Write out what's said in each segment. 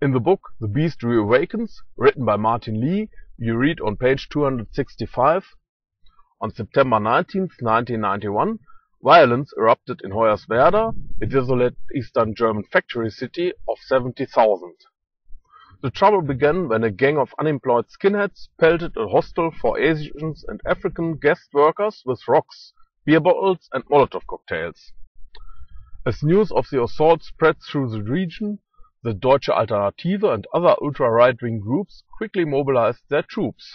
In the book The Beast Reawakens, written by Martin Lee, you read on page 265, on September 19, 1991, violence erupted in Hoyerswerda, a desolate eastern German factory city of 70,000. The trouble began when a gang of unemployed skinheads pelted a hostel for Asians and African guest workers with rocks, beer bottles and Molotov cocktails. As news of the assault spread through the region, the Deutsche Alternative and other ultra-right-wing groups quickly mobilized their troops.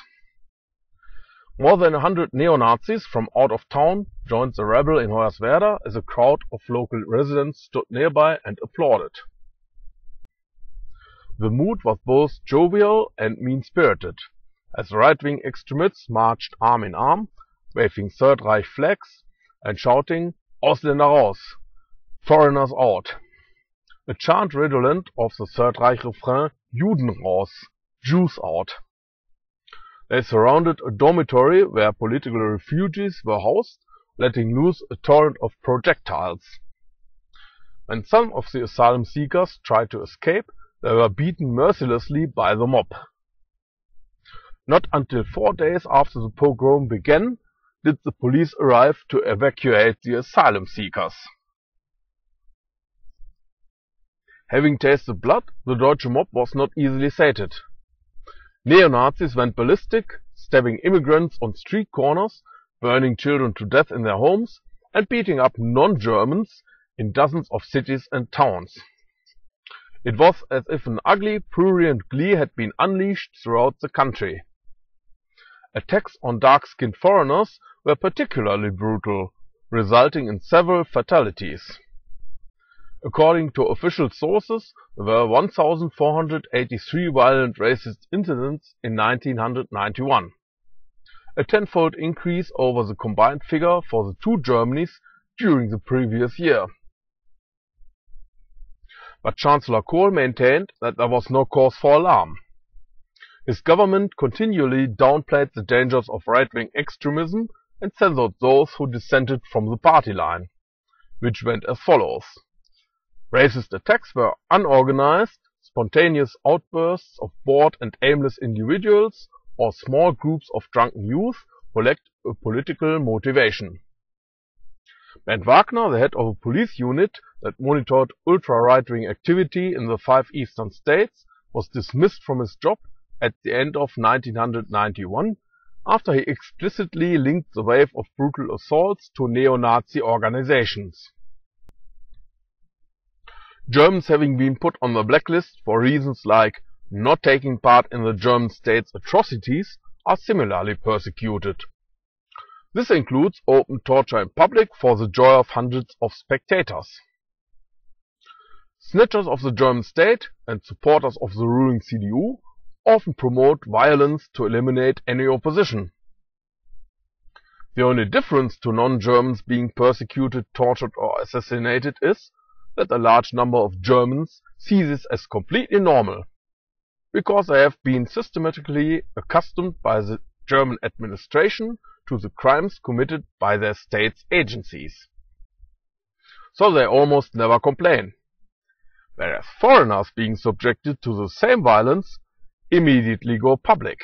More than 100 neo-Nazis from out of town joined the rebel in Hoyerswerda as a crowd of local residents stood nearby and applauded. The mood was both jovial and mean-spirited, as right-wing extremists marched arm in arm, waving Third Reich flags and shouting "Ausländer raus!" "Foreigners out!" a chant redolent of the Third Reich refrain "Juden raus!" "Jews out!" They surrounded a dormitory where political refugees were housed, letting loose a torrent of projectiles. When some of the asylum seekers tried to escape, they were beaten mercilessly by the mob. Not until 4 days after the pogrom began did the police arrive to evacuate the asylum seekers. Having tasted blood, the Deutsche mob was not easily sated. Neo-Nazis went ballistic, stabbing immigrants on street corners, burning children to death in their homes, and beating up non-Germans in dozens of cities and towns. It was as if an ugly, prurient glee had been unleashed throughout the country. Attacks on dark-skinned foreigners were particularly brutal, resulting in several fatalities. According to official sources, there were 1,483 violent racist incidents in 1991, a tenfold increase over the combined figure for the two Germanys during the previous year. But Chancellor Kohl maintained that there was no cause for alarm. His government continually downplayed the dangers of right-wing extremism and censored those who dissented from the party line, which went as follows. Racist attacks were unorganized, spontaneous outbursts of bored and aimless individuals, or small groups of drunken youth who lacked a political motivation. Bernd Wagner, the head of a police unit that monitored ultra-right-wing activity in the 5 eastern states, was dismissed from his job at the end of 1991 after he explicitly linked the wave of brutal assaults to neo-Nazi organizations. Germans having been put on the blacklist for reasons like not taking part in the German state's atrocities are similarly persecuted. This includes open torture in public for the joy of hundreds of spectators. Snitchers of the German state and supporters of the ruling CDU often promote violence to eliminate any opposition. The only difference to non-Germans being persecuted, tortured or assassinated is that a large number of Germans see this as completely normal, because they have been systematically accustomed by the German administration to the crimes committed by their state's agencies. So they almost never complain, whereas foreigners being subjected to the same violence immediately go public.